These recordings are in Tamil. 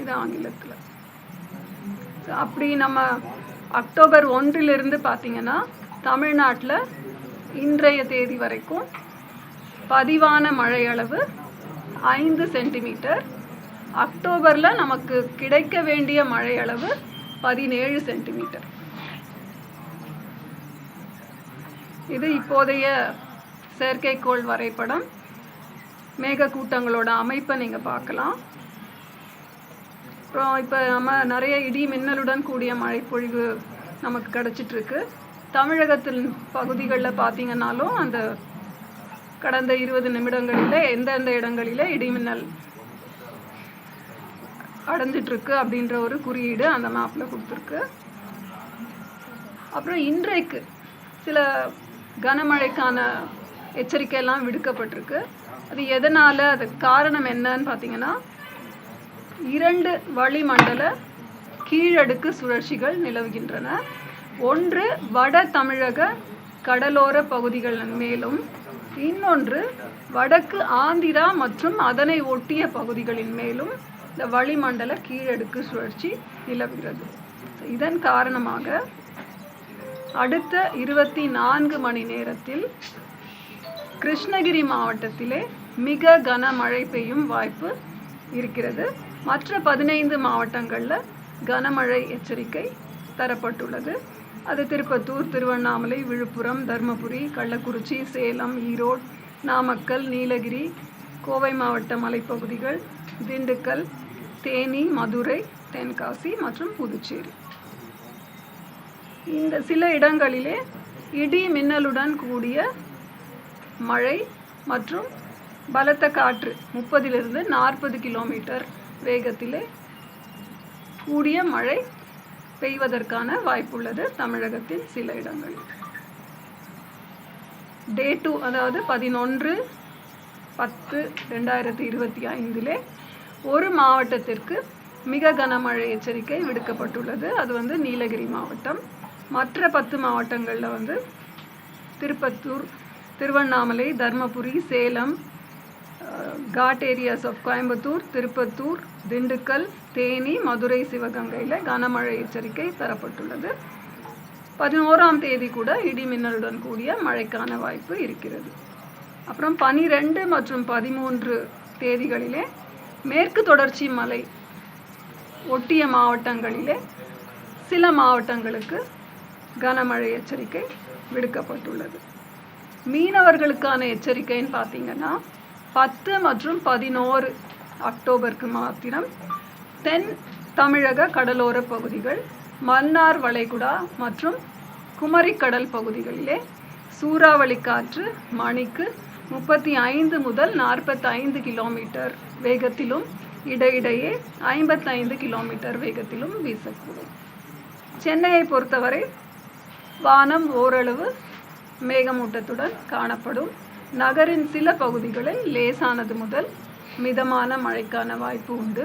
இது ஆங்கிலத்தில். அப்படி நம்ம அக்டோபர் 1 பார்த்தீங்கன்னா தமிழ்நாட்டில் இன்றைய தேதி வரைக்கும் பதிவான மழை அளவு 5 சென்டிமீட்டர். அக்டோபரில் நமக்கு கிடைக்க வேண்டிய மழை அளவு 17 சென்டிமீட்டர். இது இப்போதைய செயற்கைக்கோள் வரைபடம். மேகக்கூட்டங்களோட அமைப்பை நீங்கள் பார்க்கலாம். அப்புறம் இப்போ நம்ம நிறைய இடி மின்னலுடன் கூடிய மழைப்பொழிவு நமக்கு கிடச்சிட்ருக்கு. தமிழகத்தின் பகுதிகளில் பார்த்தீங்கன்னாலும் அந்த கடந்த 20 நிமிடங்களில் எந்தெந்த இடங்களில் இடிமின்னல் அடைஞ்சிட்ருக்கு அப்படின்ற ஒரு குறியீடு அந்த மேப்பில் கொடுத்துருக்கு. அப்புறம் இன்றைக்கு சில கனமழைக்கான எச்சரிக்கையெல்லாம் விடுக்கப்பட்டிருக்கு. அது எதனால், அதுக்கு காரணம் என்னன்னு பார்த்தீங்கன்னா 2 வளிமண்டல கீழடுக்கு சுழற்சிகள் நிலவுகின்றன. ஒன்று வட தமிழக கடலோர பகுதிகளின் மேலும், இன்னொன்று வடக்கு ஆந்திரா மற்றும் அதனை ஒட்டிய பகுதிகளின் மேலும் இந்த வளிமண்டல கீழடுக்கு சுழற்சி நிலவுகிறது. இதன் காரணமாக அடுத்த 24 மணி நேரத்தில் கிருஷ்ணகிரி மாவட்டத்திலே மிக கனமழை பெய்யும் வாய்ப்பு இருக்கிறது. மற்ற 15 மாவட்டங்களில் கனமழை எச்சரிக்கை தரப்பட்டுள்ளது. அது திருப்பத்தூர், திருவண்ணாமலை, விழுப்புரம், தர்மபுரி, கள்ளக்குறிச்சி, சேலம், ஈரோடு, நாமக்கல், நீலகிரி, கோவை மாவட்ட மலைப்பகுதிகள், திண்டுக்கல், தேனி, மதுரை, தென்காசி மற்றும் புதுச்சேரி. இந்த சில இடங்களிலே இடி மின்னலுடன் கூடிய மழை மற்றும் பலத்த காற்று 30 to 40 கிலோமீட்டர் வேகத்திலே கூடிய மழை பெய்வதற்கான வாய்ப்புள்ளது தமிழகத்தின் சில இடங்களில். டே 2, அதாவது 11/10/2025 ஒரு மாவட்டத்திற்கு மிக கனமழை எச்சரிக்கை விடுக்கப்பட்டுள்ளது. அது நீலகிரி மாவட்டம். மற்ற 10 மாவட்டங்களில் Tirupattur, Tiruvannamalai, Dharmapuri, Salem, ghat areas of Coimbatore, Tirupattur, Dindigul, Theni, Madurai, சிவகங்கையில் கனமழை எச்சரிக்கை தரப்பட்டுள்ளது. 11ஆம் தேதி கூட இடி மின்னலுடன் கூடிய மழைக்கான வாய்ப்பு இருக்கிறது. அப்புறம் 12 மற்றும் 13 தேதிகளிலே மேற்கு தொடர்ச்சி மலை ஒட்டிய மாவட்டங்களிலே சில மாவட்டங்களுக்கு கனமழை எச்சரிக்கை விடுக்கப்பட்டுள்ளது. மீனவர்களுக்கான எச்சரிக்கைன்னு பார்த்தீங்கன்னா 10 மற்றும் 11 அக்டோபருக்கு மாத்திரம் தென் தமிழக கடலோர பகுதிகள், மன்னார் வளைகுடா மற்றும் குமரிக்கடல் பகுதிகளிலே சூறாவளி காற்று மணிக்கு 35 முதல் 45 கிலோமீட்டர் வேகத்திலும் இடையிடையே 55 கிலோமீட்டர் வேகத்திலும் வீசக்கூடும். சென்னையை பொறுத்தவரை வானம் ஓரளவு மேகமூட்டத்துடன் காணப்படும். நகரின் சில பகுதிகளில் லேசானது முதல் மிதமான மழைக்கான வாய்ப்பு உண்டு.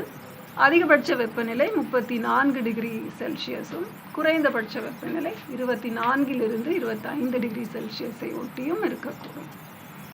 அதிகபட்ச வெப்பநிலை 34 டிகிரி செல்சியஸும் குறைந்தபட்ச வெப்பநிலை 24 to 25 டிகிரி செல்சியஸை ஒட்டியும் இருக்கக்கூடும்.